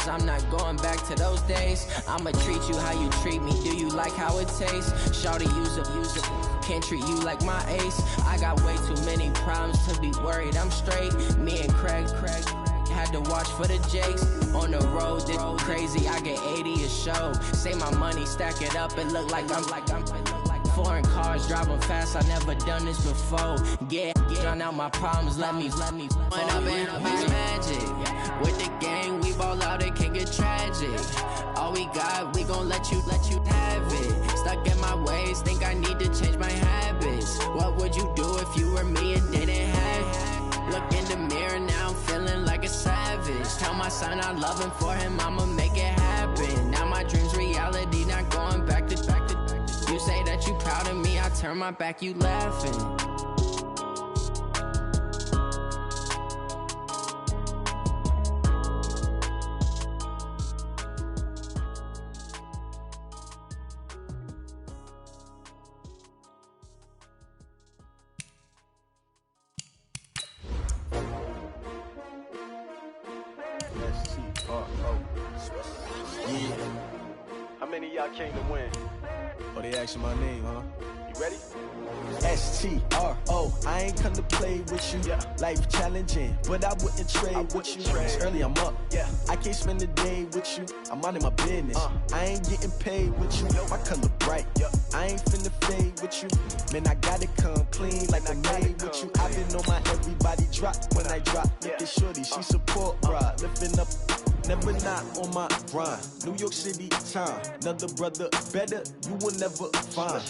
cause I'm not going back to those days. I'ma treat you how you treat me, do you like how it tastes? Shawty, use up, can't treat you like my ace. I got way too many problems to be worried, I'm straight. Me and Craig had to watch for the Jakes. On the road, this crazy, I get 80 a show. Say my money, stack it up, it look like I'm foreign cars, driving fast, I never done this before. Get drown out my problems, let me When up in magic, with the gang, we ball out, it can get tragic. All we got, we gon' let you have it. Stuck in my ways, think I need to change my habits. What would you do if you were me and didn't have it? Look in the mirror, now I'm feeling like a savage. Tell my son I love him, for him I'ma make it happen. Now my dream's reality, not going back to. You say that you proud of me, I turn my back, you laughing. Yeah. How many of y'all came to win? Oh, they asking my name, huh? You ready? S-T-R-O, I ain't come to play with you. Yeah. Life challenging, but I wouldn't trade with you. It's early, I'm up. Yeah. I can't spend the day with you. I'm minding my business. I ain't getting paid with you. My color bright. Yeah. I ain't finna fade with you. Man, I gotta come clean like I made with you. I've been on my everybody drop when I drop. Look at shorty, she support, bruh. Lifting up. Never not on my grind. New York City time. Another brother better, you will never find.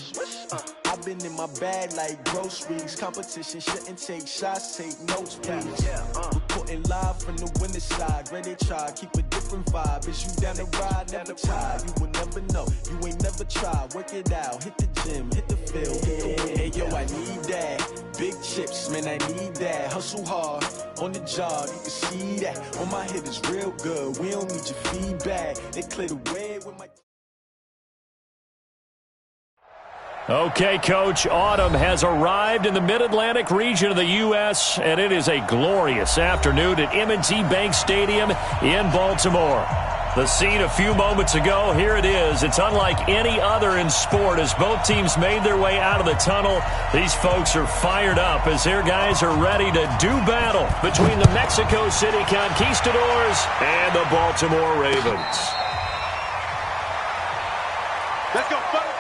I've been in my bag like groceries. Competition shouldn't take shots, take notes, please. Reporting live from the winning side. Ready to try, keep a different vibe. Is you down the ride, never tired. You will never know, you ain't never tried. Work it out, hit the gym, hit the field, hit the win. Hey yo, I need that. Big chips, man, I need that. Hustle hard, on the job, you can see that. On my hit is real good, we don't need your feedback. They clear the way with my... Okay, Coach, autumn has arrived in the Mid-Atlantic region of the U.S., and it is a glorious afternoon at M&T Bank Stadium in Baltimore. The scene a few moments ago, here it is. It's unlike any other in sport as both teams made their way out of the tunnel. These folks are fired up as their guys are ready to do battle between the Mexico City Conquistadors and the Baltimore Ravens. Let's go, buddy.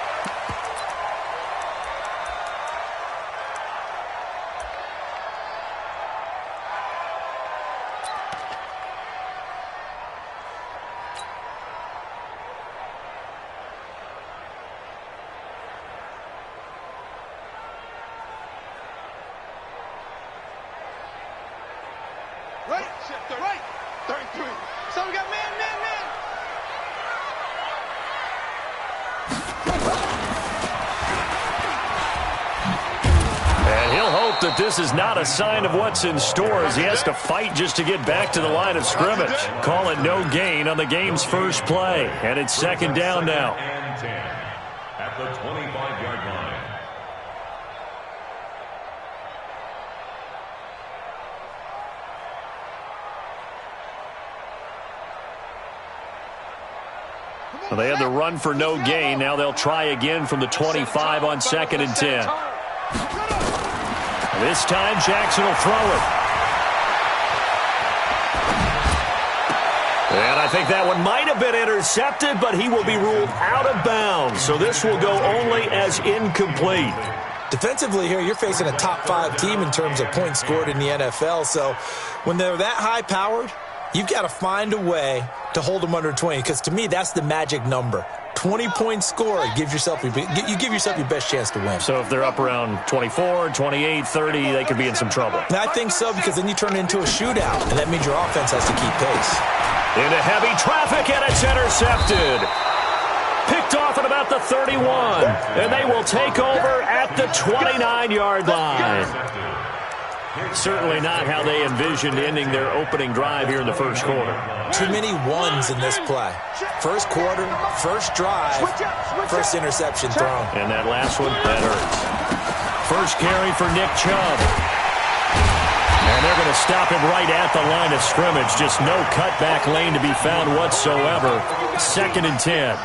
Right, shift, right, 33. So we got man. And he'll hope that this is not a sign of what's in store as he has to fight just to get back to the line of scrimmage. Call it no gain on the game's first play. And it's second down now. And 10 at the 25-yard line. Well, they had the run for no gain. Now they'll try again from the 25 on second and 10. This time Jackson will throw it. And I think that one might have been intercepted, but he will be ruled out of bounds. So this will go only as incomplete. Defensively here, you're facing a top 5 team in terms of points scored in the NFL. So when they're that high-powered, you've got to find a way to hold them under 20, because to me, that's the magic number. 20-point score, you give yourself your best chance to win. So if they're up around 24, 28, 30, they could be in some trouble. And I think so, because then you turn it into a shootout, and that means your offense has to keep pace. Into heavy traffic, and it's intercepted. Picked off at about the 31, and they will take over at the 29-yard line. Certainly not how they envisioned ending their opening drive here in the first quarter. Too many ones in this play. First quarter, first drive, first interception thrown. And that last one, that hurts. First carry for Nick Chubb. And they're going to stop him right at the line of scrimmage. Just no cutback lane to be found whatsoever. 2nd and 10.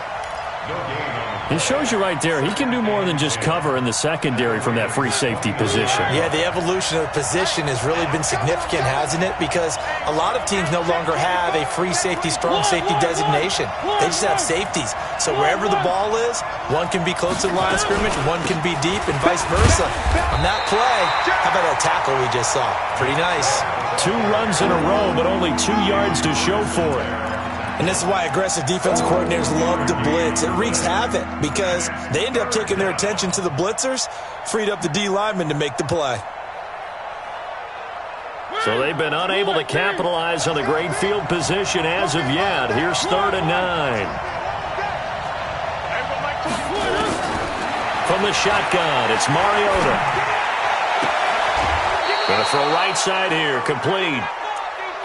It shows you right there, he can do more than just cover in the secondary from that free safety position. Yeah, the evolution of the position has really been significant, hasn't it? Because a lot of teams no longer have a free safety, strong safety designation. They just have safeties. So wherever the ball is, one can be close to the line of scrimmage, one can be deep, and vice versa. On that play, how about that tackle we just saw? Pretty nice. 2 runs in a row, but only 2 yards to show for it. And this is why aggressive defensive coordinators love to blitz. It wreaks havoc because they end up taking their attention to the blitzers, freed up the D lineman to make the play. So they've been unable to capitalize on the great field position as of yet. Here's 3rd and 9. From the shotgun, it's Mariota. Going to throw right side here, complete.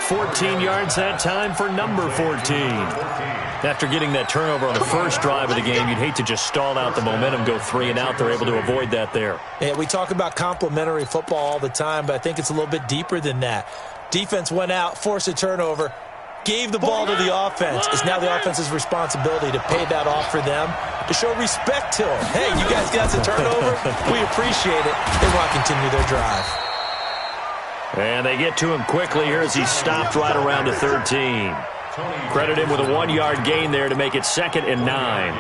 14 yards that time for number 14. After getting that turnover on the first drive of the game, you'd hate to just stall out the momentum, go 3 and out. They're able to avoid that there. Yeah, we talk about complementary football all the time, but I think it's a little bit deeper than that. Defense went out, forced a turnover, gave the ball to the offense. It's now the offense's responsibility to pay that off for them, to show respect to them. Hey, you guys got the turnover? We appreciate it. They want to continue their drive. And they get to him quickly here as he stopped right around the 13. Credit him with a 1-yard gain there to make it 2nd and 9.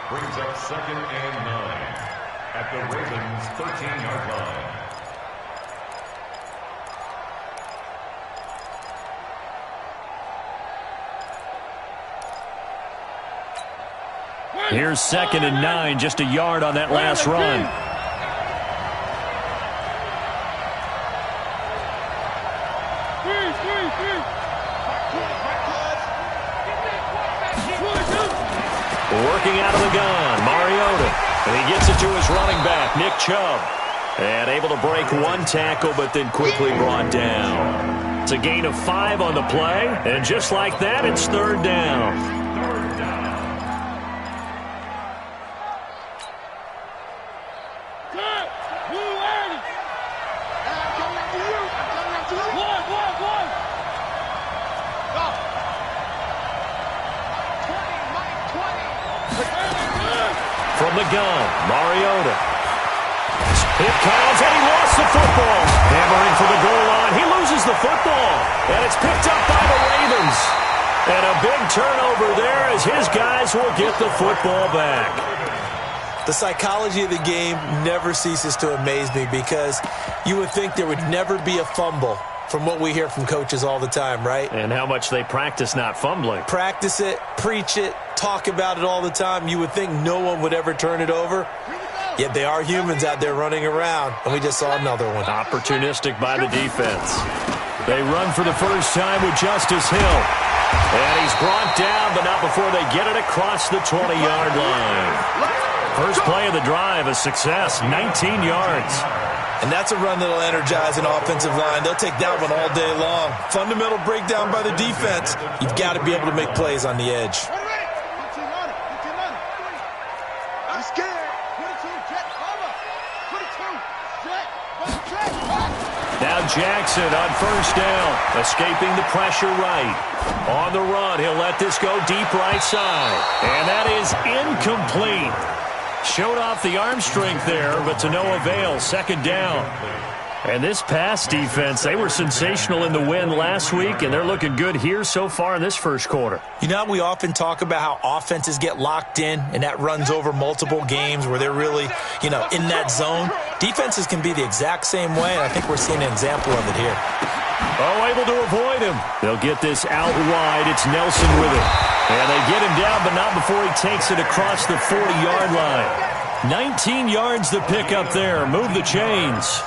Brings up 2nd and 9 at the Ravens' 13-yard line. Here's 2nd and 9, just a yard on that last run. Working out of the gun, Mariota. And he gets it to his running back, Nick Chubb. And able to break 1 tackle, but then quickly brought down. It's a gain of 5 on the play. And just like that, it's 3rd down. From the gun, Mariota. It comes, and he lost the football. Hammering for the goal line. He loses the football. And it's picked up by the Ravens. And a big turnover there as his guys will get the football back. The psychology of the game never ceases to amaze me because you would think there would never be a fumble from what we hear from coaches all the time, right? And how much they practice not fumbling. Practice it, preach it, talk about it all the time. You would think no one would ever turn it over. Yet they are humans out there running around, and we just saw another one. Opportunistic by the defense. They run for the first time with Justice Hill. And he's brought down, but not before they get it across the 20-yard line. First play of the drive, a success, 19 yards. And that's a run that'll energize an offensive line. They'll take that one all day long. Fundamental breakdown by the defense. You've got to be able to make plays on the edge. Now Jackson on first down, escaping the pressure right. On the run, he'll let this go deep right side. And that is incomplete. Showed off the arm strength there, but to no avail. 2nd down. And this pass defense, they were sensational in the win last week, and they're looking good here so far in this first quarter. You know, we often talk about how offenses get locked in, and that runs over multiple games where they're really, in that zone. Defenses can be the exact same way, and I think we're seeing an example of it here. Oh, able to avoid him. They'll get this out wide. It's Nelson with it. And they get him down, but not before he takes it across the 40-yard line. 19 yards to pick up there. Move the chains.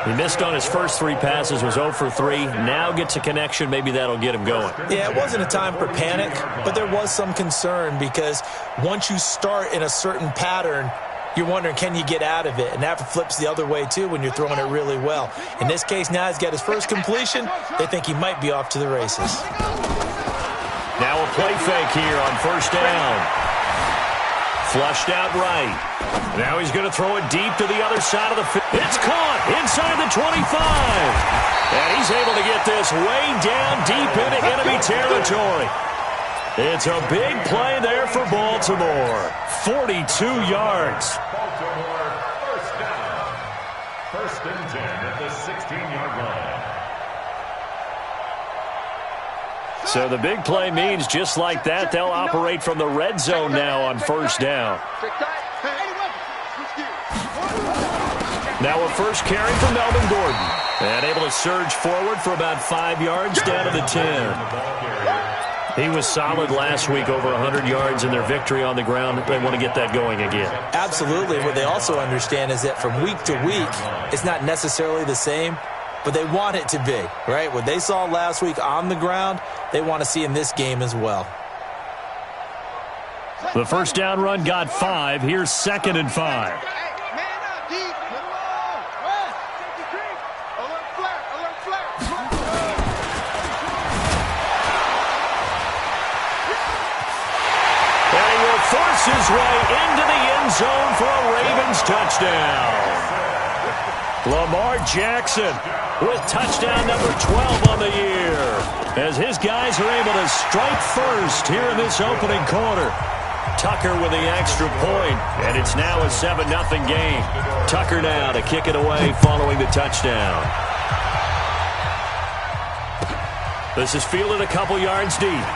He missed on his first 3 passes, was 0 for 3. Now gets a connection. Maybe that'll get him going. Yeah, it wasn't a time for panic, but there was some concern because once you start in a certain pattern, you're wondering, can you get out of it? And that flips the other way, too, when you're throwing it really well. In this case, now he's got his first completion. They think he might be off to the races. Now a play fake here on first down. Flushed out right. Now he's going to throw it deep to the other side of the field. It's caught inside the 25. And he's able to get this way down deep into enemy territory. It's a big play there for Baltimore. 42 yards. Baltimore, first down. First and 10 at the 16-yard line. So the big play means just like that, they'll operate from the red zone now on first down. Now a first carry from Melvin Gordon. And able to surge forward for about 5 yards down to the 10. He was solid last week, over 100 yards in their victory on the ground. They want to get that going again. Absolutely. What they also understand is that from week to week, it's not necessarily the same, but they want it to be, right? What they saw last week on the ground, they want to see in this game as well. The first down run got 5. Here's 2nd and 5. Force his way into the end zone for a Ravens touchdown. Lamar Jackson with touchdown number 12 on the year, as his guys are able to strike first here in this opening quarter. Tucker with the extra point, and it's now a 7-0 game. Tucker now to kick it away following the touchdown. This is fielded a couple yards deep.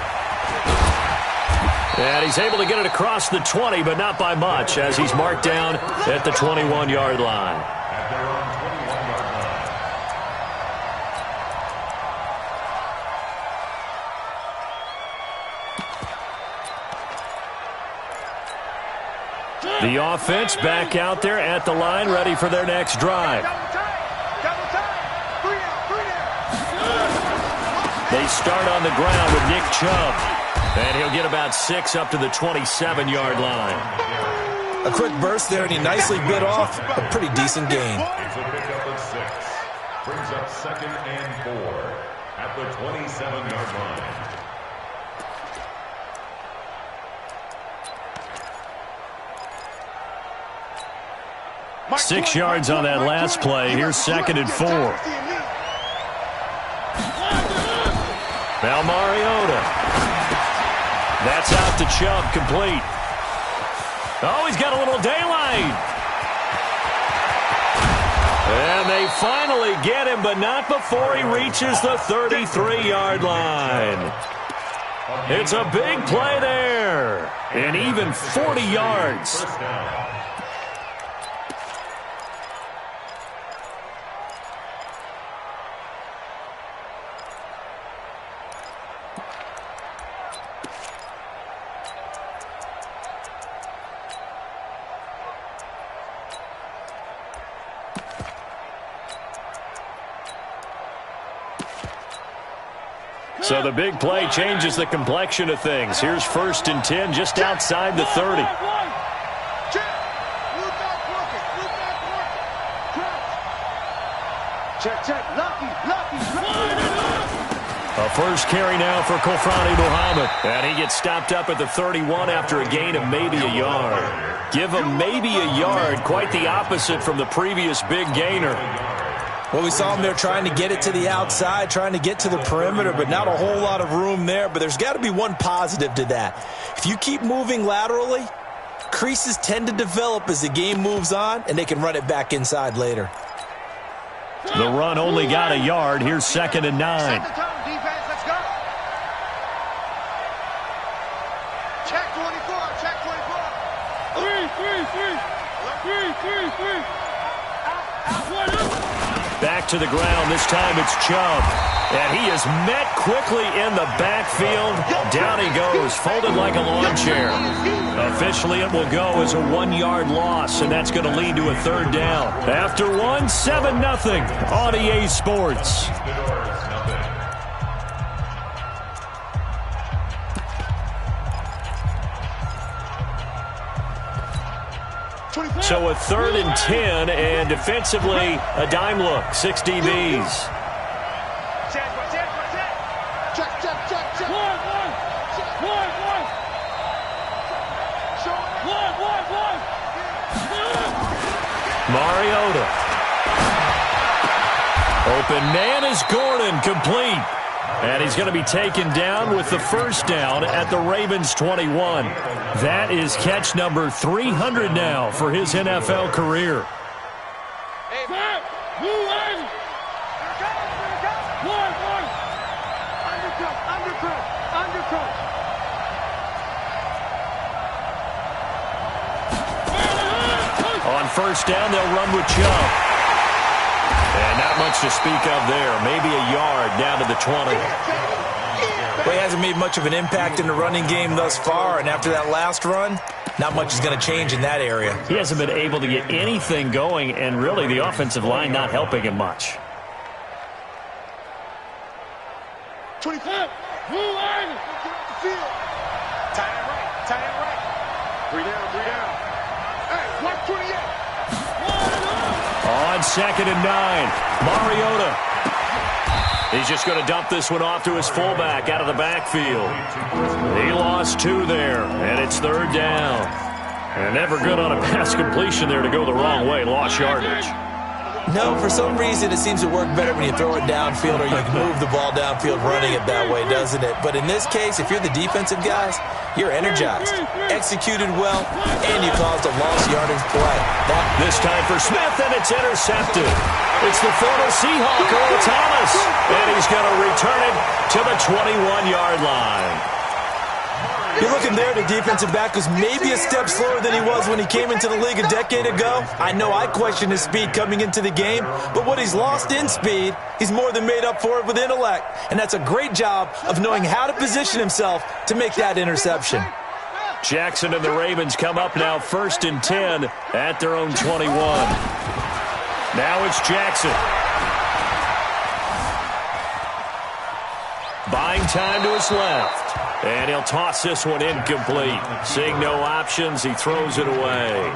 And he's able to get it across the 20, but not by much, as he's marked down at the 21-yard line. The offense back out there at the line, ready for their next drive. They start on the ground with Nick Chubb. And he'll get about 6 up to the 27-yard line. A quick burst there, and he nicely bit off a pretty decent gain. It's a pickup of 6. Brings up 2nd and 4 at the 27-yard line. 6 yards on that last play. Here's 2nd and 4. Now Mariota. That's out to Chubb, complete. Oh, he's got a little daylight. And they finally get him, but not before he reaches the 33-yard line. It's a big play there. And even 40 yards. First down. So the big play changes the complexion of things. Here's 1st and 10 just outside the 30. A first carry now for Kofrani Muhammad. And he gets stopped up at the 31 after a gain of maybe a yard. Give him maybe a yard, quite the opposite from the previous big gainer. Well, we saw him there trying to get it to the outside, trying to get to the perimeter, but not a whole lot of room there. But there's got to be one positive to that. If you keep moving laterally, creases tend to develop as the game moves on, and they can run it back inside later. The run only got a yard. Here's 2nd and 9. Check 24, check 24. 3. Back to the ground. This time it's Chubb. And he is met quickly in the backfield. Down he goes, folded like a lawn chair. Officially, it will go as a 1-yard loss, and that's going to lead to a 3rd down. After 7-0 on EA Sports. So a 3rd and 10, and defensively, a dime look, 6 DBs. Mariota. Open man is Gordon, complete. And he's going to be taken down with the first down at the Ravens 21. That is catch number 300 now for his NFL career. On first down, they'll run with Chubb. And not much to speak of there. Maybe a yard down to the 20. Well, he hasn't made much of an impact in the running game thus far, and after that last run, not much is going to change in that area. He hasn't been able to get anything going, and really the offensive line not helping him much. 25. Move on. Tight end right. Tight end right. 3 down. 3 down. Hey, 128. On 2nd and 9, Mariota. He's just going to dump this one off to his fullback out of the backfield. He lost 2 there, and it's 3rd down. And never good on a pass completion there to go the wrong way. Lost yardage. No, for some reason it seems to work better when you throw it downfield or you can move the ball downfield running it that way, doesn't it? But in this case, if you're the defensive guys, you're energized, executed well, and you caused a lost yardage play. This time for Smith, and it's intercepted. It's the former Seahawk, Earl Thomas, and he's going to return it to the 21-yard line. You're looking there, the defensive back was maybe a step slower than he was when he came into the league a decade ago. I know I questioned his speed coming into the game, but what he's lost in speed, he's more than made up for it with intellect. And that's a great job of knowing how to position himself to make that interception. Jackson and the Ravens come up now 1st and 10 at their own 21. Now it's Jackson. Buying time to his left. And he'll toss this one incomplete. Seeing no options, he throws it away.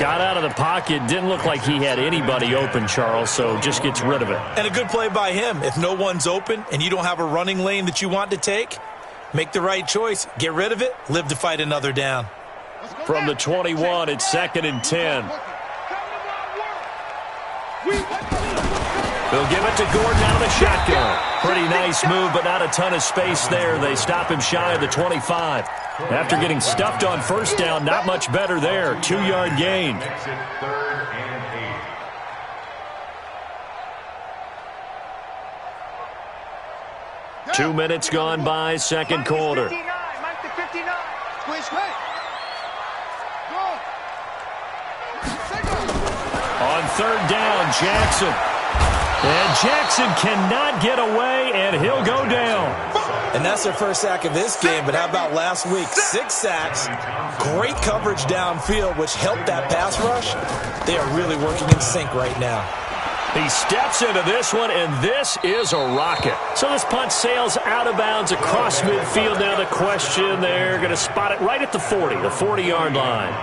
Got out of the pocket. Didn't look like he had anybody open, Charles, so just gets rid of it. And a good play by him. If no one's open and you don't have a running lane that you want to take, make the right choice. Get rid of it. Live to fight another down. From the 21, it's 2nd and 10. They'll give it to Gordon out of the shotgun. Pretty nice move, but not a ton of space there. They stop him shy of the 25. After getting stuffed on first down, not much better there. 2-yard gain. 2 minutes gone by, second quarter. On 3rd down, Jackson. And Jackson cannot get away, and he'll go down. And that's their first sack of this game, but how about last week? 6 sacks, great coverage downfield, which helped that pass rush. They are really working in sync right now. He steps into this one, and this is a rocket. So this punt sails out of bounds across midfield. Now the question, they're going to spot it right at the 40, the 40-yard line.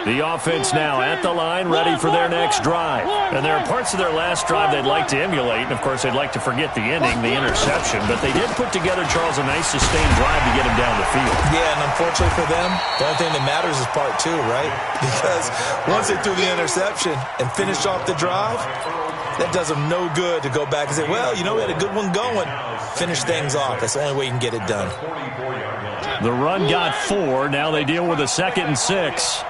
The offense now at the line, ready for their next drive. And there are parts of their last drive they'd like to emulate. And, of course, they'd like to forget the ending, the interception. But they did put together, Charles, a nice sustained drive to get him down the field. Yeah, and unfortunately for them, the only thing that matters is part 2, right? Because once they threw the interception and finished off the drive, that does them no good to go back and say, well, you know, we had a good one going. Finish things off. That's the only way you can get it done. The run got 4. Now they deal with a 2nd and 6.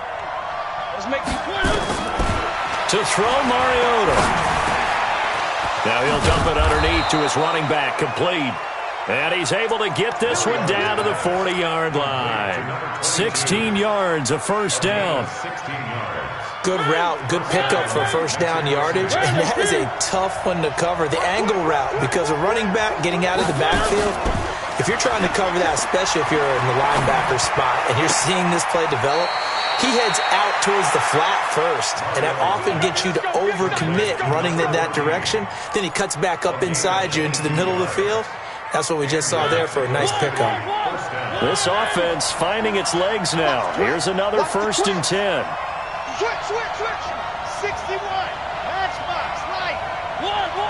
To throw Mariota. Now he'll dump it underneath to his running back, complete. And he's able to get this one down to the 40-yard line. 16 yards of first down. Good route, good pickup for first down yardage, and that is a tough one to cover. The angle route, because a running back getting out of the backfield, if you're trying to cover that, especially if you're in the linebacker spot and you're seeing this play develop, he heads out towards the flat first, and that often gets you to overcommit running in that direction. Then he cuts back up inside you into the middle of the field. That's what we just saw there for a nice pickup. This offense finding its legs now. Here's another 1st and 10. Switch. 61. Matchbox, right. One.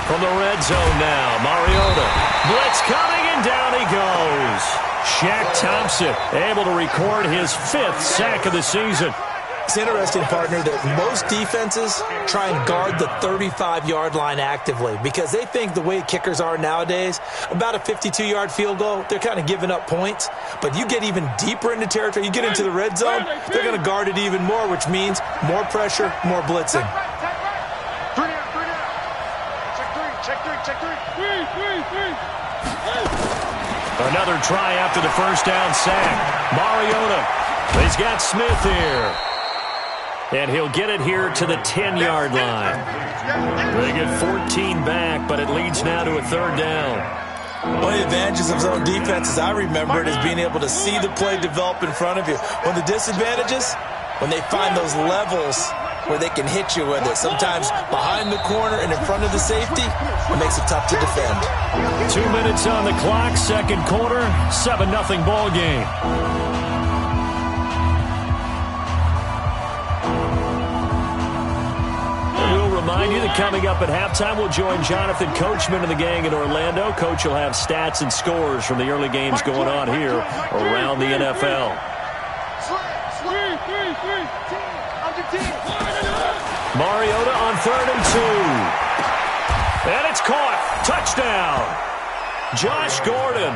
From the red zone now, Mariota. Blitz coming, and down he goes. Shaq Thompson able to record his 5th sack of the season. It's interesting, partner, that most defenses try and guard the 35-yard line actively because they think the way kickers are nowadays, about a 52-yard field goal, they're kind of giving up points. But you get even deeper into territory, you get into the red zone, they're going to guard it even more, which means more pressure, more blitzing. Check three. Another try after the first down sack. Mariota. He's got Smith here. And he'll get it here to the 10-yard line. They get 14 back, but it leads now to a 3rd down. One of the advantages of zone defense, as I remember it, is being able to see the play develop in front of you. One of the disadvantages, when they find those levels where they can hit you with it, sometimes behind the corner and in front of the safety, it makes it tough to defend. 2 minutes on the clock, 2nd quarter, 7-0 ball game. Remind you that coming up at halftime, we'll join Jonathan Coachman and the gang in Orlando. Coach will have stats and scores from the early games going on here around the NFL. Mariota on 3rd and 2. And it's caught. Touchdown. Josh Gordon,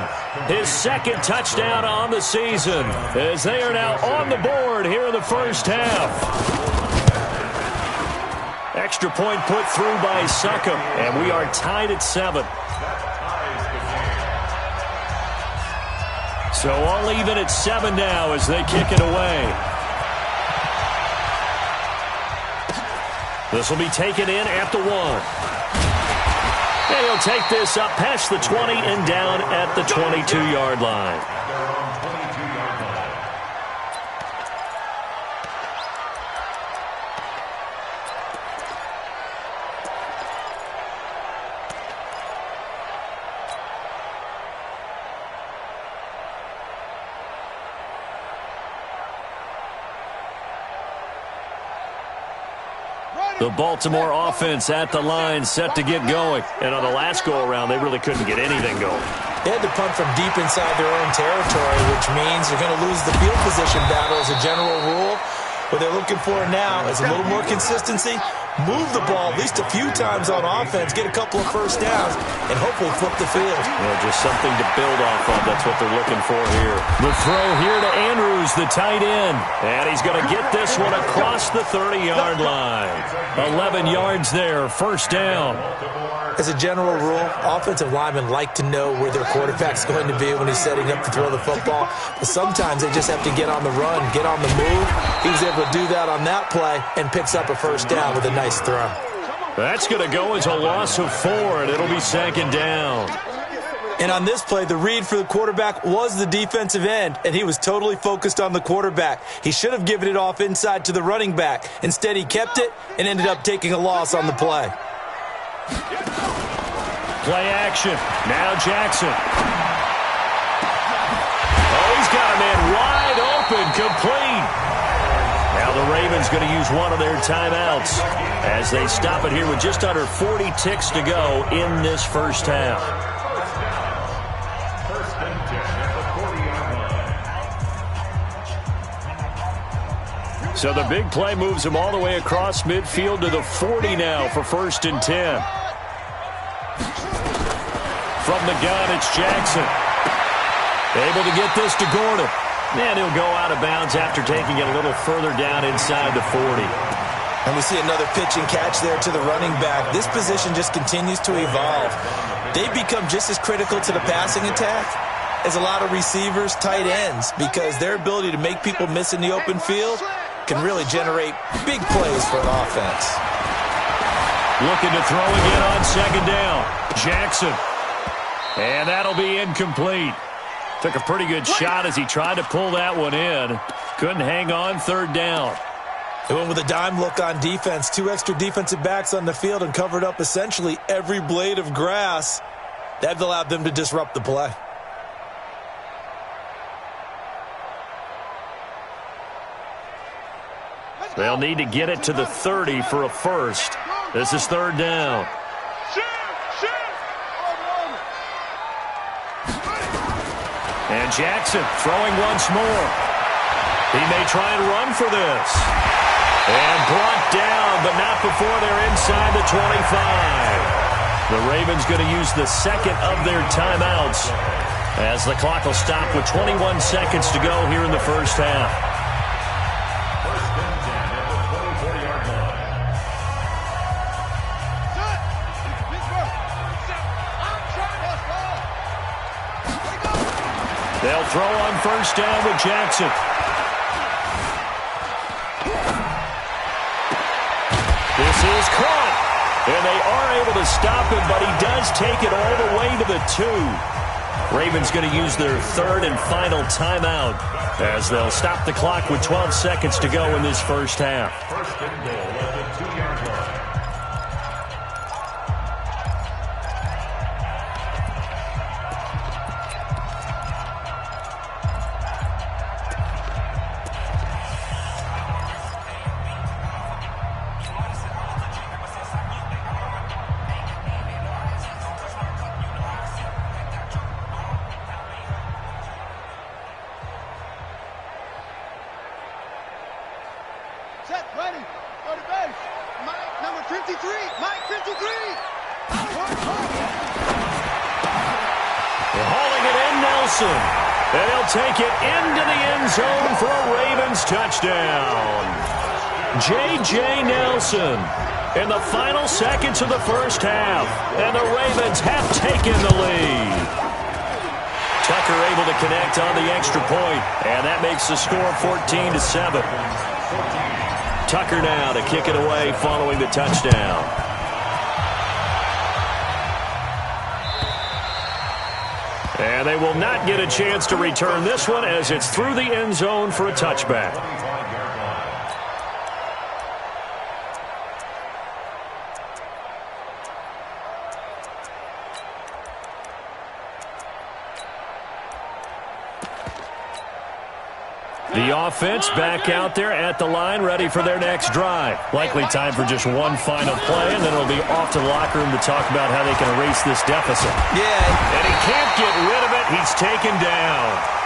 his 2nd touchdown on the season, as they are now on the board here in the first half. Extra point put through by Succop, and we are tied at 7. So all even at 7 now as they kick it away. This will be taken in at the 1. And he'll take this up past the 20 and down at the 22-yard line. The Baltimore offense at the line, set to get going. And on the last go-around, they really couldn't get anything going. They had to punt from deep inside their own territory, which means you're going to lose the field position battle as a general rule. What they're looking for now is a little more consistency, move the ball at least a few times on offense, get a couple of first downs, and hopefully flip the field. Yeah, just something to build off of. That's what they're looking for here. The throw here to Andrews, the tight end. And he's going to get this one across the 30-yard line. 11 yards there, first down. As a general rule, offensive linemen like to know where their quarterback's going to be when he's setting up to throw the football. But sometimes they just have to get on the run, get on the move. He was able to do that on that play and picks up a first down with a nice throw. That's going to go as a loss of 4, and it'll be 2nd down. And on this play, the read for the quarterback was the defensive end, and he was totally focused on the quarterback. He should have given it off inside to the running back. Instead, he kept it and ended up taking a loss on the play. Play action. Now Jackson. Oh, he's got a man wide open, complete. Now the Ravens going to use one of their timeouts as they stop it here with just under 40 ticks to go in this first half. First and 10 at the 40-yard line. So the big play moves him all the way across midfield to the 40 now for 1st and 10. From the gun, it's Jackson. Able to get this to Gordon. And he'll go out of bounds after taking it a little further down inside the 40. And we see another pitch and catch there to the running back. This position just continues to evolve. They become just as critical to the passing attack as a lot of receivers, tight ends, because their ability to make people miss in the open field can really generate big plays for an offense. Looking to throw again on 2nd down. Jackson. And that'll be incomplete. Took a pretty good shot as he tried to pull that one in. Couldn't hang on, 3rd down. They went with a dime look on defense. 2 extra defensive backs on the field and covered up essentially every blade of grass. That allowed them to disrupt the play. They'll need to get it to the 30 for a first. This is 3rd down. And Jackson throwing once more. He may try and run for this. And brought down, but not before they're inside the 25. The Ravens going to use the second of their timeouts as the clock will stop with 21 seconds to go here in the first half. First and 10 at the 24-yard line. They'll throw on first down with Jackson. This is caught. And they are able to stop him, but he does take it all the way to the 2. Ravens going to use their third and final timeout as they'll stop the clock with 12 seconds to go in this first half. First and goal at the 2-yard line. Set, ready, go to base. Mike, number 53. Mike, 53. They're hauling it in, Nelson. And he'll take it into the end zone for a Ravens touchdown. J.J. Nelson in the final seconds of the first half. And the Ravens have taken the lead. Tucker able to connect on the extra point, and that makes the score 14-7. Tucker now to kick it away following the touchdown. And they will not get a chance to return this one as it's through the end zone for a touchback. The offense back out there at the line, ready for their next drive. Likely time for just one final play, and then it'll be off to the locker room to talk about how they can erase this deficit. Yeah. And he can't get rid of it. He's taken down.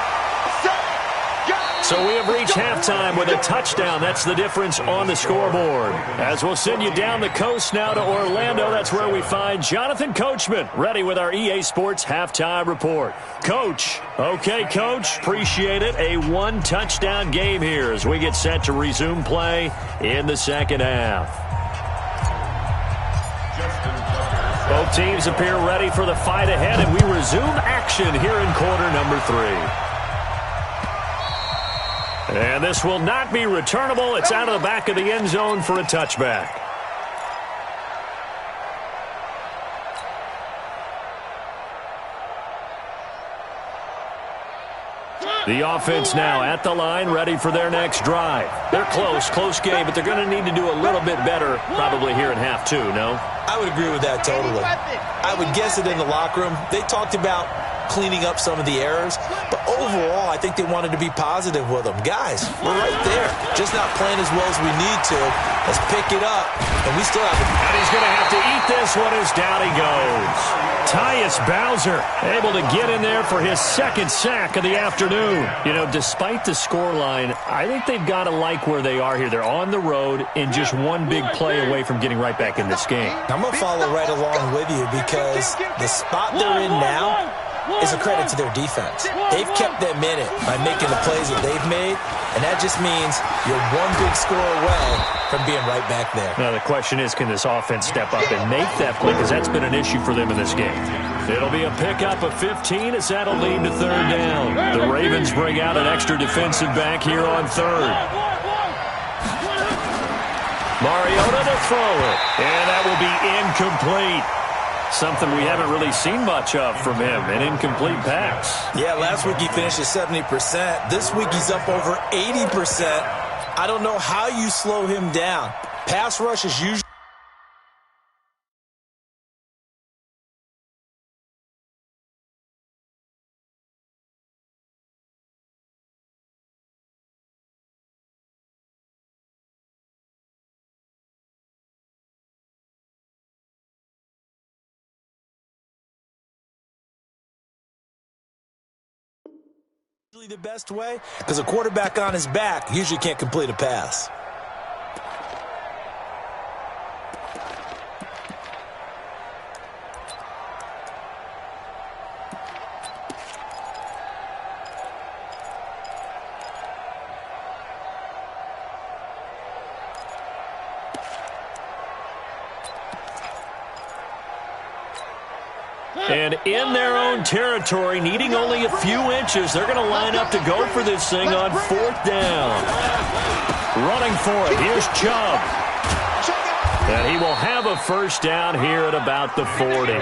So we have reached halftime with a touchdown. That's the difference on the scoreboard. As we'll send you down the coast now to Orlando, that's where we find Jonathan Coachman, ready with our EA Sports halftime report. Coach. Okay, Coach. Appreciate it. A one-touchdown game here as we get set to resume play in the second half. Both teams appear ready for the fight ahead, and we resume action here in quarter number 3. And this will not be returnable. It's out of the back of the end zone for a touchback. The offense now at the line, ready for their next drive. They're close game, but they're going to need to do a little bit better probably here in half 2, no? I would agree with that totally. I would guess it in the locker room. They talked about cleaning up some of the errors, but overall, I think they wanted to be positive with them. Guys, we're right there. Just not playing as well as we need to. Let's pick it up, and we still have it. And he's going to have to eat this one as down he goes. Tyus Bowser able to get in there for his second sack of the afternoon. You know, despite the scoreline, I think they've got to like where they are here. They're on the road and just one big play away from getting right back in this game. I'm going to follow right along with you because the spot they're in now is a credit to their defense. They've kept them in it by making the plays that they've made, and that just means you're one big score away from being right back there. Now, the question is, can this offense step up and make that play? Because that's been an issue for them in this game. It'll be a pickup of 15 as that'll lead to third down. The Ravens bring out an extra defensive back here on third. Mariota to throw it, and that will be incomplete. Something we haven't really seen much of from him, an incomplete pass. Yeah, last week he finished at 70%. This week he's up over 80%. I don't know how you slow him down. Pass rush is usually The best way, because a quarterback on his back usually can't complete a pass. And in their own territory, needing only a few inches, they're going to line up to go for this thing on 4th down. Running for it, here's Chubb. And he will have a first down here at about the 40.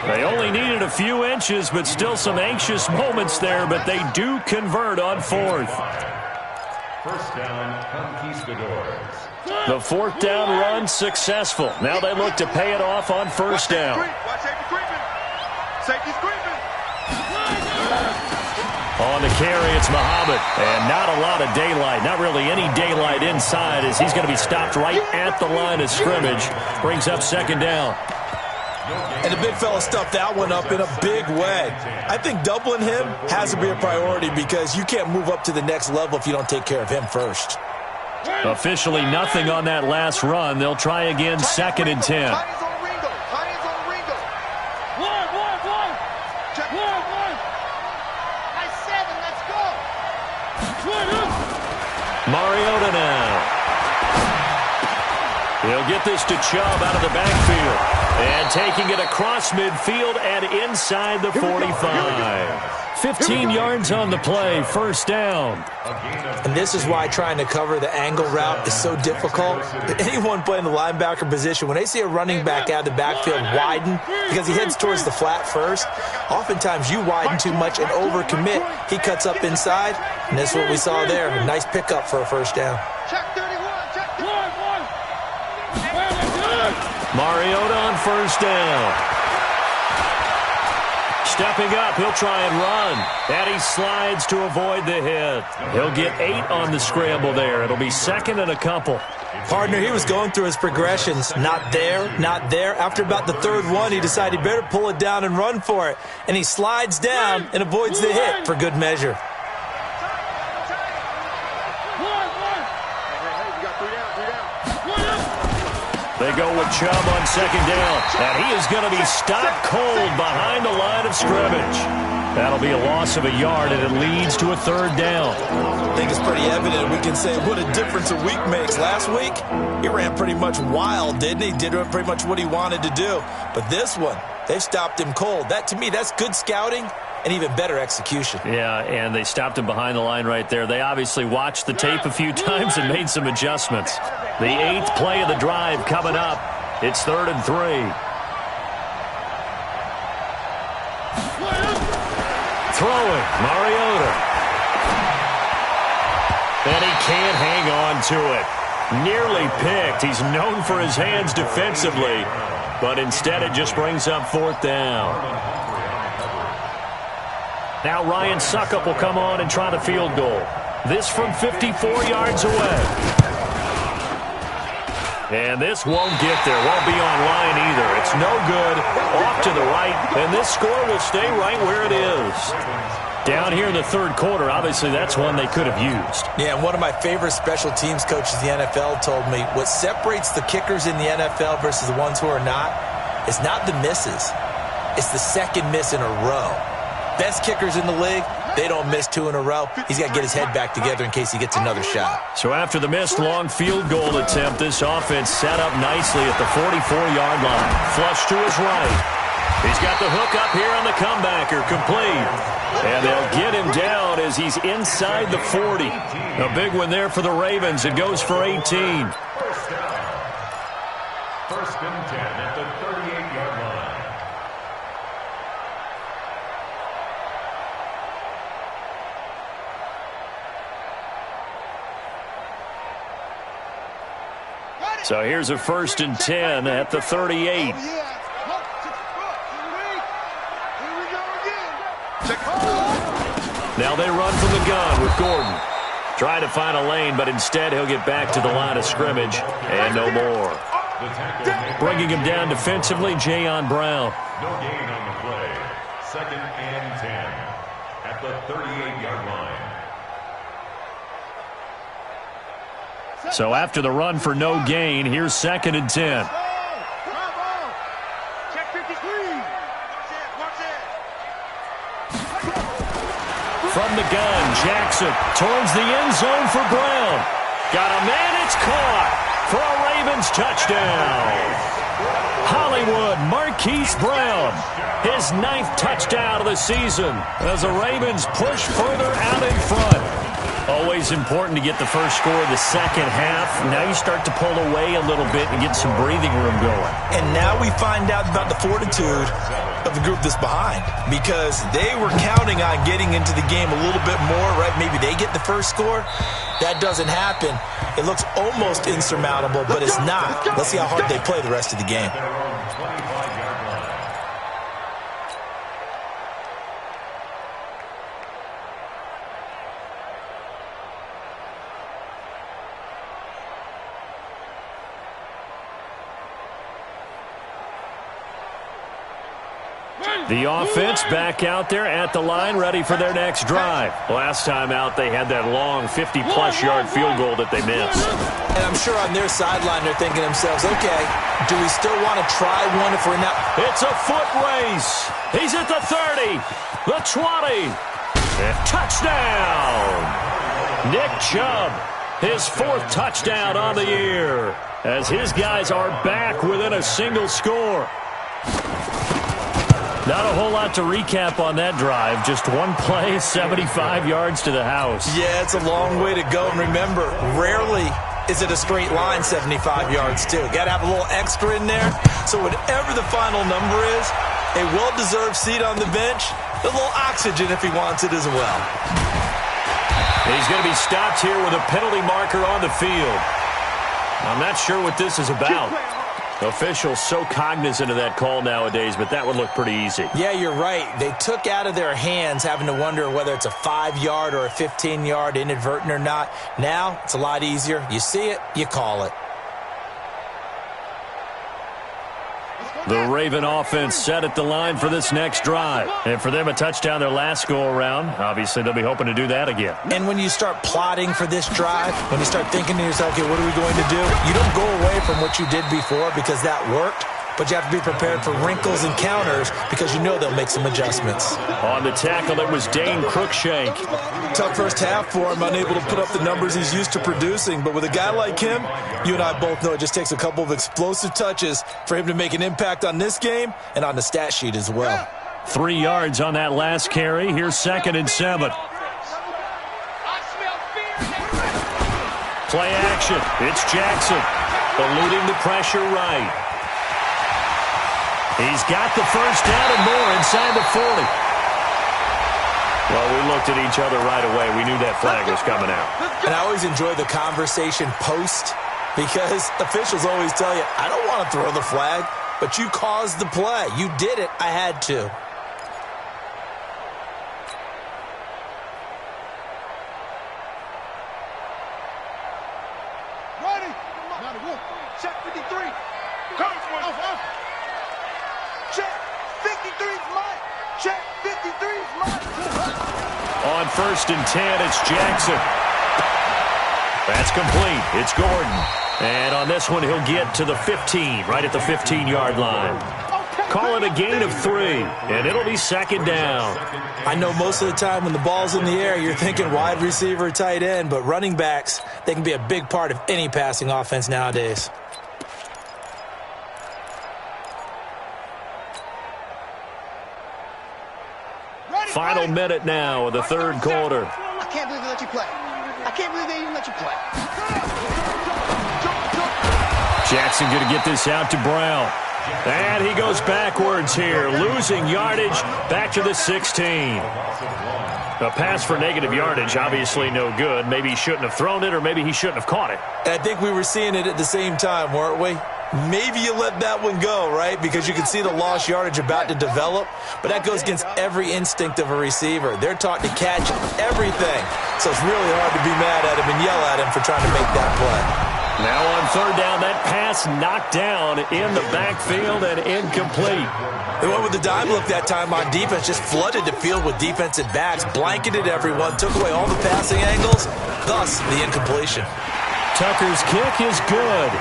They only needed a few inches, but still some anxious moments there, but they do convert on 4th. First down, Conquistadors. The 4th down run successful. Now they look to pay it off on 1st down. Safety's creeping. On the carry, it's Muhammad. And not a lot of daylight. Not really any daylight inside as he's going to be stopped right at the line of scrimmage. Brings up 2nd down. And the big fella stuffed that one up in a big way. I think doubling him has to be a priority because you can't move up to the next level if you don't take care of him first. Officially nothing on that last run. They'll try again, 2nd and 10. Mariota now. He'll get this to Chubb out of the backfield. And taking it across midfield and inside the 45. 15 yards on the play, 1st down. And this is why trying to cover the angle route is so difficult. Anyone playing the linebacker position, when they see a running back out of the backfield widen, because he heads towards the flat first, oftentimes you widen too much and overcommit. He cuts up inside, and that's what we saw there. A nice pickup for a 1st down. Mariota on 1st down. Stepping up, he'll try and run. And he slides to avoid the hit. He'll get 8 on the scramble there. It'll be 2nd and a couple. Partner, he was going through his progressions. Not there, not there. After about the 3rd one, he decided he better pull it down and run for it. And he slides down and avoids the hit for good measure. They go with Chubb on 2nd down. And he is going to be stopped cold behind the line of scrimmage. That'll be a loss of a yard, and it leads to a 3rd down. I think it's pretty evident. We can say what a difference a week makes. Last week, he ran pretty much wild, didn't he? Did pretty much what he wanted to do. But this one, they stopped him cold. That, to me, that's good scouting and even better execution. Yeah, and they stopped him behind the line right there. They obviously watched the tape a few times and made some adjustments. The 8th play of the drive coming up. It's 3rd and 3. Throwing, Mariota. And he can't hang on to it. Nearly picked. He's known for his hands defensively, but instead it just brings up 4th down. Now Ryan Suckup will come on and try the field goal. This from 54 yards away. And this won't get there. Won't be online either. It's no good. Off to the right. And this score will stay right where it is. Down here in the 3rd quarter, obviously that's one they could have used. Yeah, and one of my favorite special teams coaches in the NFL told me what separates the kickers in the NFL versus the ones who are not is not the misses. It's the 2nd miss in a row. Best kickers in the league, they don't miss 2 in a row. He's got to get his head back together in case he gets another shot. So after the missed long field goal attempt, this offense set up nicely at the 44-yard line. Flush to his right. He's got the hook up here on the comebacker, complete. And they'll get him down as he's inside the 40. A big one there for the Ravens. It goes for 18. First down. 1st and 10 at the 38-yard line. So here's a 1st and 10 at the 38. Now they run from the gun with Gordon. Trying to find a lane, but instead he'll get back to the line of scrimmage and no more. Bringing him down defensively, Jayon Brown. No gain on the play. 2nd and 10 at the 38-yard line. So after the run for no gain, here's 2nd and 10. From the gun, Jackson towards the end zone for Brown. Got a man, it's caught for a Ravens touchdown. Hollywood Marquise Brown, his 9th touchdown of the season as the Ravens push further out in front. Always important to get the first score of the second half. Now you start to pull away a little bit and get some breathing room going. And now we find out about the fortitude of the group that's behind, because they were counting on getting into the game a little bit more, right? Maybe they get the first score. That doesn't happen. It looks almost insurmountable, but it's not. Let's see how hard they play the rest of the game. The offense back out there at the line, ready for their next drive. Last time out, they had that long 50-plus yard field goal that they missed. And I'm sure on their sideline they're thinking to themselves, okay, do we still want to try one if we're not? It's a foot race. He's at the 30, the 20, and touchdown. Nick Chubb, his 4th touchdown on the year, as his guys are back within a single score. Not a whole lot to recap on that drive. Just one play, 75 yards to the house. Yeah, it's a long way to go. And remember, rarely is it a straight line 75 yards, too. Got to have a little extra in there. So whatever the final number is, a well-deserved seat on the bench, a little oxygen if he wants it as well. He's going to be stopped here with a penalty marker on the field. I'm not sure what this is about. Officials so cognizant of that call nowadays, but that would look pretty easy. Yeah, you're right. They took out of their hands having to wonder whether it's a 5-yard or a 15-yard, inadvertent or not. Now, it's a lot easier. You see it, you call it. The Raven offense set at the line for this next drive. And for them, a touchdown their last go-around. Obviously, they'll be hoping to do that again. And when you start plotting for this drive, when you start thinking to yourself, okay, what are we going to do? You don't go away from what you did before because that worked. But you have to be prepared for wrinkles and counters because you know they'll make some adjustments. On the tackle, it was Dane Cruikshank. Tough first half for him, unable to put up the numbers he's used to producing. But with a guy like him, you and I both know it just takes a couple of explosive touches for him to make an impact on this game and on the stat sheet as well. 3 yards on that last carry. Here's 2nd and 7. Play action. It's Jackson eluding the pressure right. He's got the first down and more inside the 40. Well, we looked at each other right away. We knew that flag was coming out. And I always enjoy the conversation post because officials always tell you, I don't want to throw the flag, but you caused the play. You did it. I had to. Ready? Check 53. Check 53's mine. Check 53's mine. On 1st and 10, it's Jackson. That's complete. It's Gordon. And on this one, he'll get to the 15, right at the 15-yard line. Call it a gain of 3, and it'll be 2nd down. I know most of the time when the ball's in the air, you're thinking wide receiver, tight end, but running backs, they can be a big part of any passing offense nowadays. Final minute now of the 3rd quarter. I can't believe they let you play. I can't believe they even let you play. Jackson going to get this out to Brown. And he goes backwards here, losing yardage back to the 16. A pass for negative yardage, obviously no good. Maybe he shouldn't have thrown it, or maybe he shouldn't have caught it. I think we were seeing it at the same time, weren't we? Maybe you let that one go, right? Because you can see the lost yardage about to develop. But that goes against every instinct of a receiver. They're taught to catch everything. So it's really hard to be mad at him and yell at him for trying to make that play. Now on 3rd down, that pass knocked down in the backfield and incomplete. They went with the dime look that time on defense, just flooded the field with defensive backs, blanketed everyone, took away all the passing angles, thus the incompletion. Tucker's kick is good.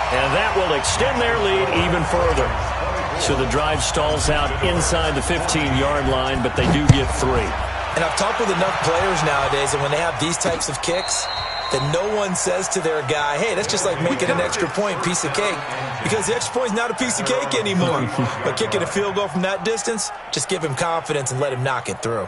And that will extend their lead even further. So the drive stalls out inside the 15-yard line, but they do get 3. And I've talked with enough players nowadays, and when they have these types of kicks, that no one says to their guy, hey, that's just like making an extra point, piece of cake. Because the extra point is not a piece of cake anymore. But kicking a field goal from that distance, just give him confidence and let him knock it through.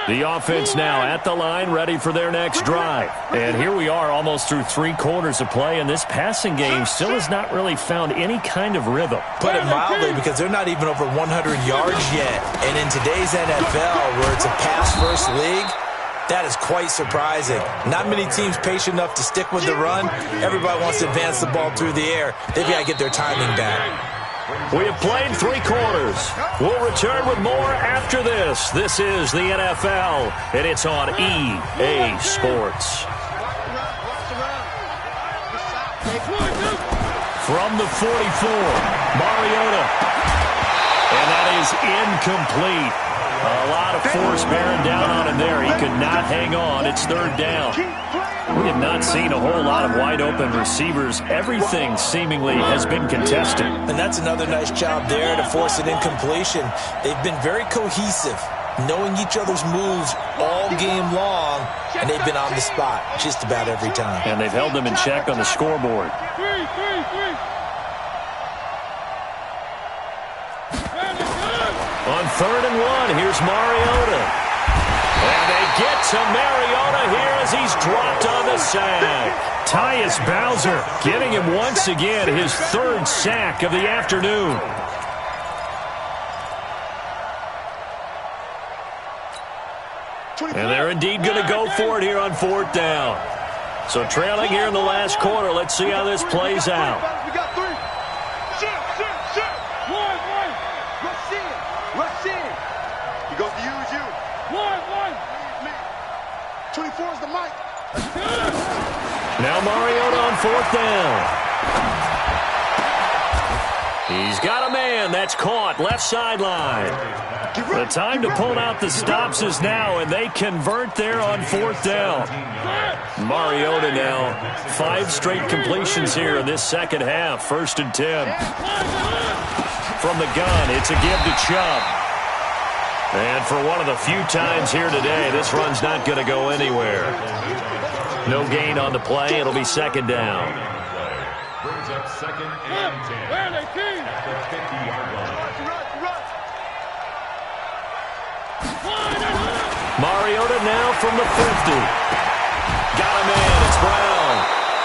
The offense now at the line, ready for their next drive. And here we are almost through 3 quarters of play, and this passing game still has not really found any kind of rhythm. Put it mildly, because they're not even over 100 yards yet. And in today's NFL, where it's a pass-first league, that is quite surprising. Not many teams patient enough to stick with the run. Everybody wants to advance the ball through the air. They've got to get their timing back. We have played 3 quarters. We'll return with more after this. This is the NFL, and it's on EA Sports. From the 44, Mariota. And that is incomplete. A lot of force bearing down on him there. He could not hang on. It's 3rd down. We have not seen a whole lot of wide-open receivers. Everything seemingly has been contested. And that's another nice job there to force an incompletion. They've been very cohesive, knowing each other's moves all game long, and they've been on the spot just about every time. And they've held them in check on the scoreboard. On 3rd and 1, here's Mariota. And they get to Mariota here as he's dropped on the sack. Tyus Bowser getting him once again his 3rd sack of the afternoon. And they're indeed going to go for it here on 4th down. So trailing here in the last quarter. Let's see how this plays out. We got 3. Shit. One. Rush in. He goes to use you. One. 24 is the mic. Now Mariota on 4th down. He's got a man. That's caught. Left sideline. The time to pull out the stops is now, and they convert there on 4th down. Mariota now 5 straight completions here in this second half. 1st and 10. From the gun, it's a give to Chubb. And for one of the few times here today, this run's not going to go anywhere. No gain on the play. It'll be 2nd down. Brings up 2nd and 10 at the 50-yard line. Mariota now from the 50. Got a man. It's Brown.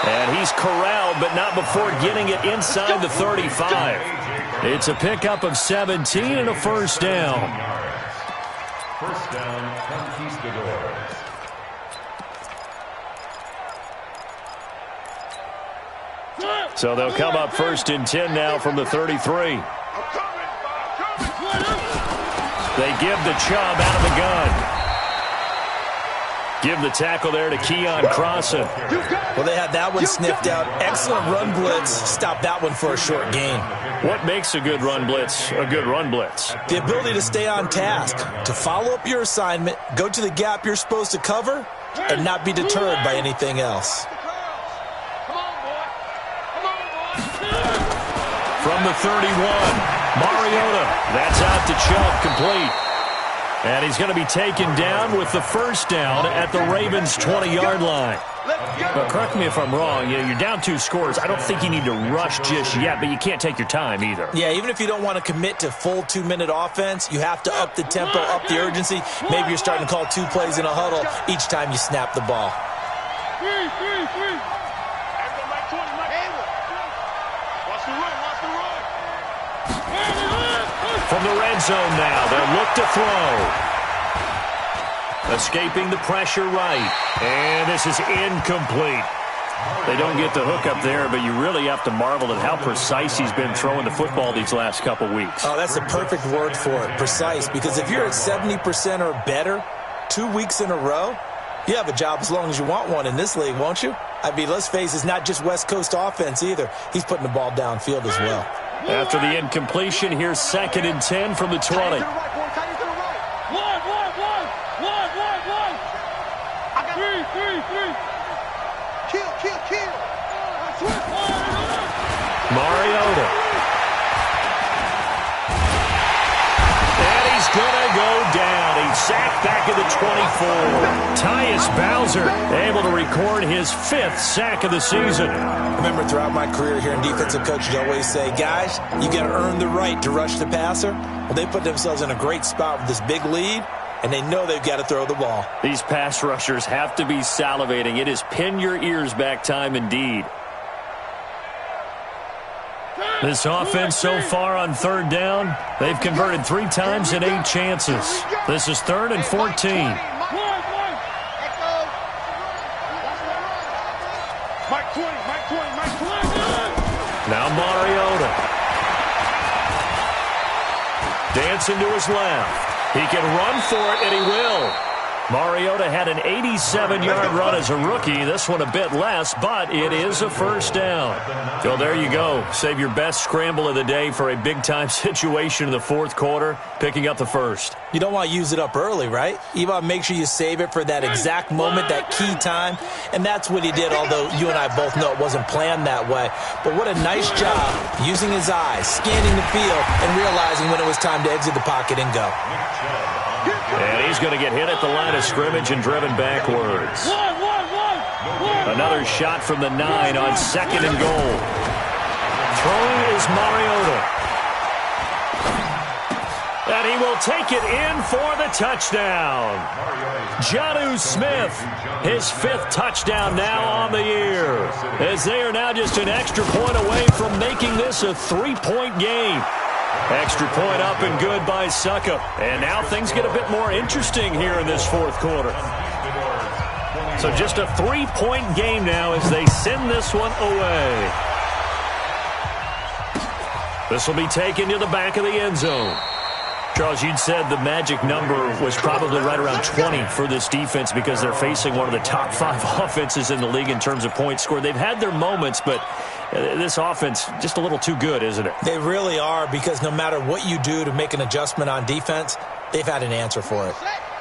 And he's corralled, but not before getting it inside the 35. It's a pickup of 17 and a 1st down. 1st down, Conquistadors. So they'll come up 1st and 10 now from the 33. They give the Chubb out of the gun. Give the tackle there to Keon Crossan. Well, they had that one sniffed out. Excellent run blitz. Stop that one for a short gain. What makes a good run blitz a good run blitz? The ability to stay on task, to follow up your assignment, go to the gap you're supposed to cover, and not be deterred by anything else. From the 31, Mariota. That's out to Chubb, complete. And he's going to be taken down with the 1st down at the Ravens' 20-yard line. But correct me if I'm wrong. You're down 2 scores. I don't think you need to rush just yet, but you can't take your time either. Yeah, even if you don't want to commit to full 2-minute offense, you have to up the tempo, up the urgency. Maybe you're starting to call 2 plays in a huddle each time you snap the ball. From the red zone now, they'll look to throw. Escaping the pressure right. And this is incomplete. They don't get the hook up there, but you really have to marvel at how precise he's been throwing the football these last couple weeks. Oh, that's the perfect word for it, precise. Because if you're at 70% or better 2 weeks in a row, you have a job as long as you want one in this league, won't you? I mean, let's face it, it's not just West Coast offense either. He's putting the ball downfield as well. After the incompletion, here's 2nd and 10 from the 20. Kill. Mariota. And he's going to go down. He's sacked back at the 24. Tyus Bowser able to record his 5th sack of the season. Remember, throughout my career here in defensive coaches always say, guys, you got to earn the right to rush the passer. Well, they put themselves in a great spot with this big lead, and they know they've got to throw the ball. These pass rushers have to be salivating. It is pin your ears back time indeed. This offense so far on 3rd down, they've converted 3 times in 8 chances. This is 3rd and 14. Now Mariota. Dancing to his left. He can run for it, and he will. Mariota had an 87-yard run as a rookie. This one a bit less, but it is a 1st down. So there you go. Save your best scramble of the day for a big-time situation in the 4th quarter, picking up the 1st. You don't want to use it up early, right? You want to make sure you save it for that exact moment, that key time. And that's what he did, although you and I both know it wasn't planned that way. But what a nice job using his eyes, scanning the field, and realizing when it was time to exit the pocket and go. And he's going to get hit at the line of scrimmage and driven backwards. Another shot from the 9 on 2nd and goal. Throwing is Mariota. And he will take it in for the touchdown. Jonnu Smith, his 5th touchdown now on the year, as they are now just an extra point away from making this a 3-point game. Extra point up and good by Suckup. And now things get a bit more interesting here in this 4th quarter. So just a 3-point game now as they send this one away. This will be taken to the back of the end zone. Charles, you'd said the magic number was probably right around 20 for this defense because they're facing one of the top 5 offenses in the league in terms of points scored. They've had their moments, but this offense just a little too good, isn't it? They really are, because no matter what you do to make an adjustment on defense, they've had an answer for it.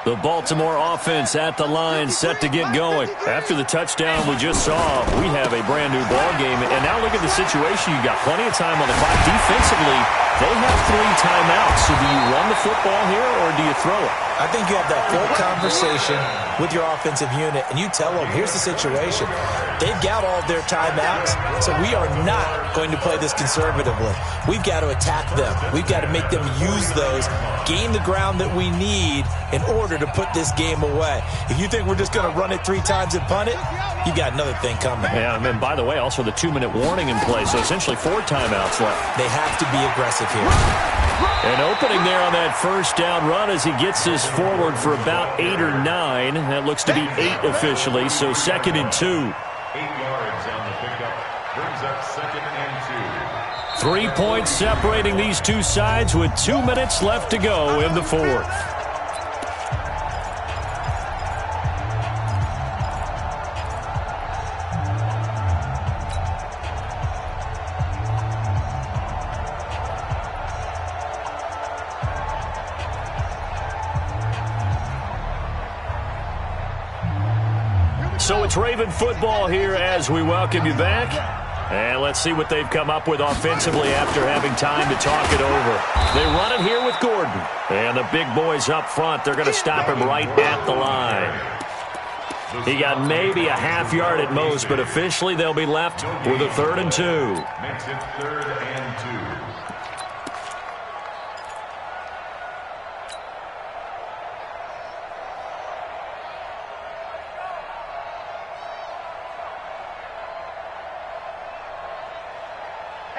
The Baltimore offense at the line, set to get going. After the touchdown we just saw, we have a brand-new ball game. And now look at the situation. You've got plenty of time on the clock. Defensively, they have 3 timeouts. So do you run the football here or do you throw it? I think you have that full conversation with your offensive unit, and you tell them, here's the situation. They've got all of their timeouts, so we are not going to play this conservatively. We've got to attack them. We've got to make them use those, gain the ground that we need in order to put this game away. If you think we're just going to run it 3 times and punt it, you got another thing coming. Yeah, and by the way, also the 2-minute warning in play, so essentially 4 timeouts left. They have to be aggressive here. An opening there on that 1st down run as he gets us forward for about 8 or 9. That looks to be 8 officially, so 2nd and 2. 8 yards on the pickup. Brings up 2nd and 2. 3 points separating these two sides with 2 minutes left to go in the 4th. So it's Raven football here as we welcome you back. And let's see what they've come up with offensively after having time to talk it over. They run it here with Gordon. And the big boys up front, they're going to stop him right at the line. He got maybe a half yard at most, but officially they'll be left with a 3rd and 2. Makes it 3rd and 2.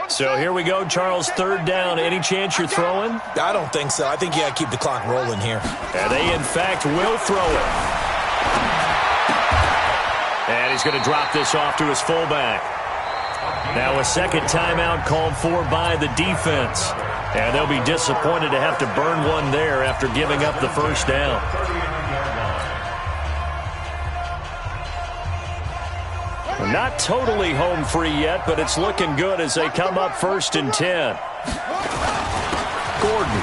So here we go, Charles, 3rd down. Any chance you're throwing? I don't think so. I think you got to keep the clock rolling here. And they, in fact, will throw it. And he's going to drop this off to his fullback. Now a 2nd timeout called for by the defense. And they'll be disappointed to have to burn one there after giving up the 1st down. Not totally home free yet, but it's looking good as they come up 1st and 10. Gordon.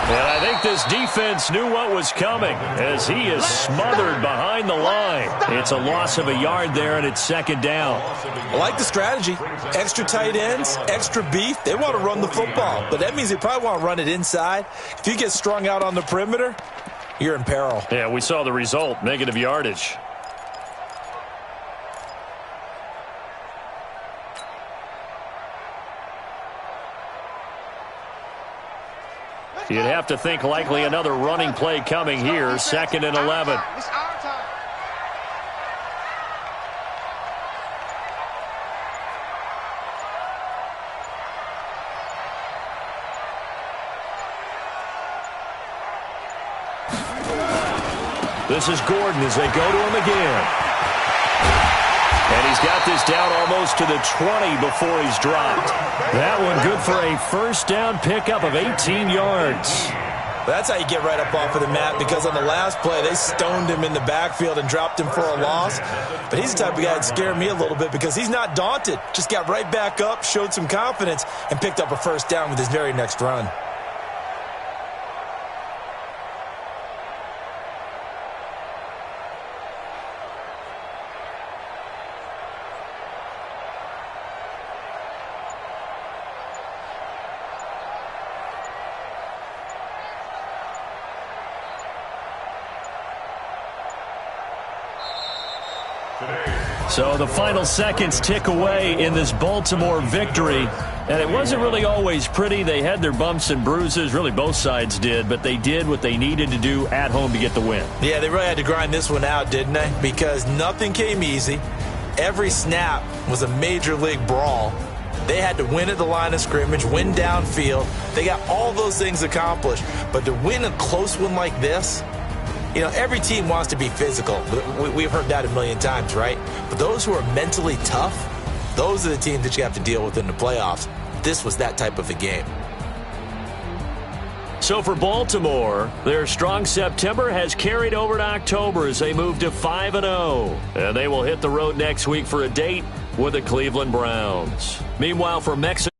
And I think this defense knew what was coming as he is smothered behind the line. It's a loss of a yard there, and it's second down. I like the strategy. Extra tight ends, extra beef. They want to run the football, but that means they probably want to run it inside. If you get strung out on the perimeter, you're in peril. Yeah, we saw the result, negative yardage. You'd have to think likely another running play coming here, second and 11. It's our time. This is Gordon as they go to him again. And he's got this down almost to the 20 before he's dropped. That one good for a first down pickup of 18 yards. That's how you get right up off of the mat, because on the last play, they stoned him in the backfield and dropped him for a loss. But he's the type of guy that scared me a little bit because he's not daunted. Just got right back up, showed some confidence, and picked up a first down with his very next run. So the final seconds tick away in this Baltimore victory. And it wasn't really always pretty. They had their bumps and bruises. Really, both sides did. But they did what they needed to do at home to get the win. Yeah, they really had to grind this one out, didn't they? Because nothing came easy. Every snap was a major league brawl. They had to win at the line of scrimmage, win downfield. They got all those things accomplished. But to win a close one like this, you know, every team wants to be physical. We've heard that a million times, right? But those who are mentally tough, those are the teams that you have to deal with in the playoffs. This was that type of a game. So for Baltimore, their strong September has carried over to October as they move to 5-0. And they will hit the road next week for a date with the Cleveland Browns. Meanwhile, for Mexico,